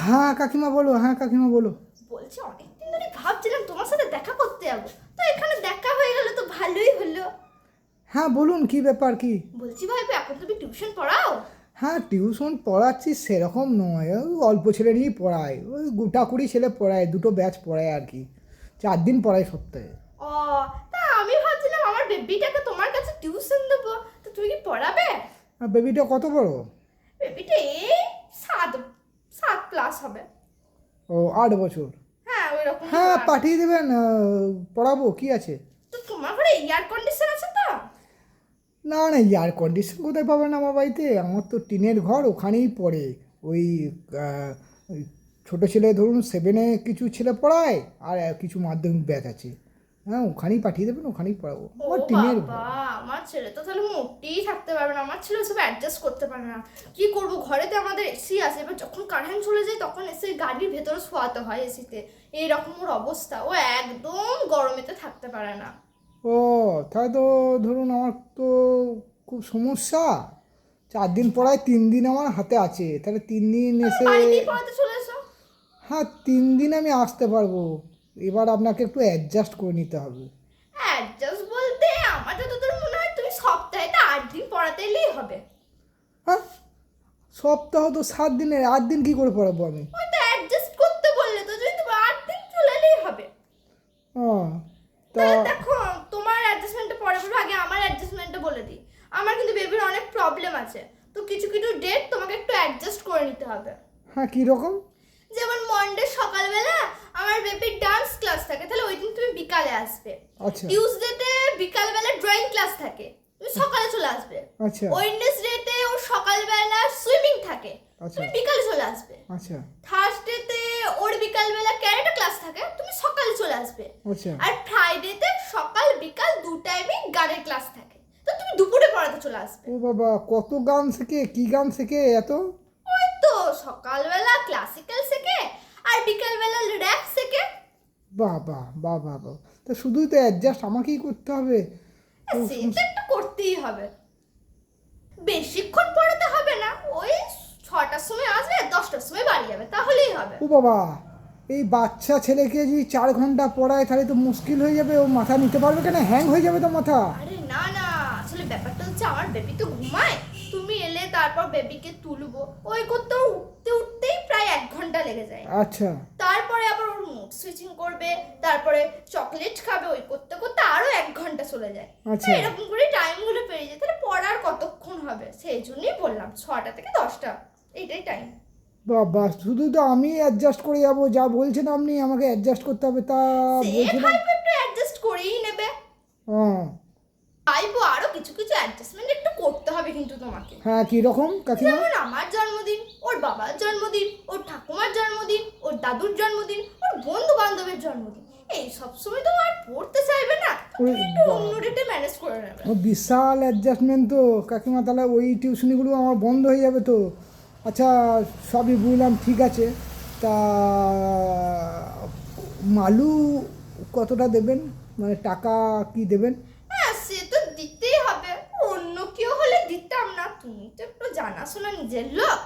হ্যাঁ কাকিমা বলো, হ্যাঁ কাকিমা বলো। বলছি অনেকদিন ধরে ভাবছিলাম তোমার সাথে দেখা করতে যাবো, তো এখানে দেখা হয়ে গেল তো ভালোই হলো। হ্যাঁ বলুন, কি ব্যাপার কি? বলছি ভাইপো, এখন তুমি টিউশন পড়াও? হ্যাঁ টিউশন পড়াচ্ছি, সেরকম নয়, ওই অল্প ছেলে নিয়েই পড়াই, ওই গোটা কুড়ি ছেলে পড়ায়, দুটো ব্যাচ পড়ায় আর কি, 4 দিন পড়াই সপ্তাহে। ও, তা আমি ভাবছিলাম আমার বেবিটাকে তোমার কাছে টিউশন দেবো, তো তুমি কি পড়াবে? আর বেবিটা কত বড়? বেবিটা এই 7+ হবে। ও 8 বছর? হ্যাঁ ওই রকম। হ্যাঁ পাঠিয়ে দেবেন, পড়াবো, কি আছে। তো তোমার ঘরে এয়ার কন্ডিশন আছে তো? না না, এয়ার কন্ডিশন কোথায় পাবেন আমার বাড়িতে, আমার তো টিনের ঘর, ওখানেই পড়ে। ওই ওই ছোটো ছেলে ধরুন 7-এ কিছু ছেলে পড়ায়, আর কিছু মাধ্যমিক ব্যাচ আছে। হ্যাঁ ওখানেই পাঠিয়ে দেবেন, ওখানেই পড়াবো, ও আমার টিনের বাবা, ঘর। আমার ছেলে তো তাহলে মোটেই থাকতে পারবে না, আমার ছেলে সব অ্যাডজাস্ট করতে পারে না। কি করব, ঘরেতে আমাদের এসি আছে, এবার যখন কারেন্ট চলে যায় তখন এসে গাড়ির ভেতরে শোয়াতে হয় এসিতে। এইরকম ওর অবস্থা, ও একদম গরমেতে থাকতে পারে না। ও তাহলে তো ধরুন আমার তো খুব সমস্যা। 4 দিন পড়ায়, 3 দিন আমার হাতে আছে, তাহলে 3 দিন এসে। বাড়িতেই পড়াতে চলে এসো। হ্যাঁ 3 দিন আমি আসতে পারবো, এবার আপনাকে একটু অ্যাডজাস্ট করে নিতে হবে। অ্যাডজাস্ট বলতে আমার যতদূর মনে হয় তুমি সপ্তাহে তো 8 দিন পড়াতে এলেই হবে। হ্যাঁ সপ্তাহ তো 7 দিনের, 8 দিন কী করে পড়াবো আমি? ওই তো অ্যাডজাস্ট করতে বললে তো, যদি তুমি 8 দিন চলে এলেই হবে। ও তা তাহলে দেখো, তোমার অ্যাডজাস্টমেন্টটা পরে বলবো, আগে আমার অ্যাডজাস্টমেন্টটা বলে দিই। আমার কিন্তু বেবির অনেক প্রবলেম আছে, তো কিছু কিছু ডেট তোমাকে একটু অ্যাডজাস্ট করে নিতে হবে। হ্যাঁ কীরকম? যেমন মনডে সকালবেলা আমার বেবির ডান্স ক্লাস থাকে, তাহলে ওই দিন তুমি বিকালে আসবে। আচ্ছা টিউসডেতে বিকালবেলা ড্রয়িং ক্লাস থাকে, তুমি সকালে চলে আসবে। আচ্ছা ওয়েডনেসডেতে ওর সকালবেলা সুইমিং থাকে, আচ্ছা তুমি বিকালে চলে আসবে। আচ্ছা থার্সডেতে ওর বিকালবেলা ক্যারেটে ক্লাস থাকে, তুমি সকালে চলে আসবে। আচ্ছা আর ফ্রাইডেতে সকাল বিকাল 2 টাইমই গানের ক্লাস থাকে, তো তুমি দুপুরে পড়াতে চলে আসবে। ও বাবা, কত গান শেখে, কী গান শেখে এত? ওই তো সকালবেলা ক্লাসিক্যাল শেখে আর বিকালবেলা র‍্যাপ শেখে। বাহ বাহ বাহ বাহ বাহ, তা শুধুই তো অ্যাডজাস্ট আমাকেই করতে হবে তো সেটা একটু করতেই হবে, বেশিক্ষণ পড়াতে হবে না, ওই 6টার সময় আসবে 10টার সময় বাড়ি যাবে, তাহলেই হবে। ও বাবা, এই বাচ্চা ছেলেকে যদি 4 ঘন্টা পড়ায় তাহলে তো মুশকিল হয়ে যাবে, ও মাথা নিতে পারবে কেন, হ্যাং হয়ে যাবে তো মাথা। আরে না না, আসলে ব্যাপারটা হচ্ছে আমার বেবি তো ঘুমায়, তুমি এলে তারপর বেবিকে তুলবো, ওই করতে ওর উঠতে উঠতেই প্রায় 1 ঘন্টা লেগে যায়। আচ্ছা তারপরে আবার ওর মুড সুইচিং করবে, তারপরে চকলেট খাবে, ওই করতে করতে আরো 1 ঘন্টা চলে যায়। আচ্ছা। এরকম করে টাইমগুলো পেরিয়ে যায়, তাহলে পড়ার কতক্ষণ হবে? সেই জন্যই বললাম 6টা থেকে 10টা, এইটাই টাইম। বাবা, শুধু তো আমি অ্যাডজাস্ট করে যাবো, যা বলছেন আপনি আমাকে অ্যাডজাস্ট করতে হবে তা সে বলছিলাম। ভাইবো একটু অ্যাডজাস্ট করেই নেবে। ও ভাইবো আরো কিছু কিছু অ্যাডজাস্টমেন্ট একটু করতে হবে কিন্তু তোমাকে। হ্যাঁ কীরকম কাকিমা? যেমন আমার জন্মদিন, ওর বাবার জন্মদিন, ওর ঠাকুমার জন্মদিন, ওর দাদুর জন্মদিন, ওর বন্ধু বান্ধবের জন্মদিন, এই সব সময় তো আর পড়তে চাইবে না, ওই তুমি একটু বাবা, অন্য ডেটে ম্যানেজ করে নেবে। ও বিশাল অ্যাডজাস্টমেন্ট তো কাকিমা, তাহলে ওই টিউশনিগুলো আমার বন্ধ হয়ে যাবে তো। আচ্ছা সবই বুঝলাম, ঠিক আছে। তা মালু কতটা দেবেন, মানে টাকা কি দেবেন? হ্যাঁ সে তো দিতেই হবে, অন্য কেউ হলে দিতাম না, তুমি তো একটু জানাশোনা নিজের লোক,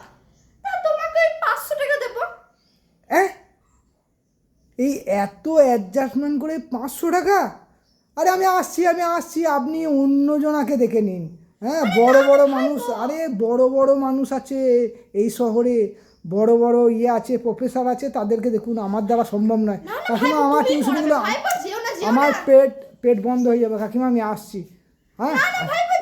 তা তোমাকে ওই 500 টাকা দেবো। হ্যাঁ এই এত অ্যাডজাস্টমেন্ট করে 500 টাকা? আরে আমি আসছি, আপনি অন্যজনাকে দেখে নিন। হ্যাঁ বড় বড় মানুষ, আরে বড় বড় মানুষ আছে এই শহরে, বড় বড় ইয়ে আছে, প্রফেসর আছে, তাদেরকে দেখুন, আমার দ্বারা সম্ভব নয় না না কাকিমা, ভাইপো, আমার তুমি পড়াবে, টিউশনগুলো ভাইপো যেও না যেও আমার না। পেট পেট বন্ধ হয়ে যাবে কাকিমা, আমি আসছি। হ্যাঁ না না ভাইপো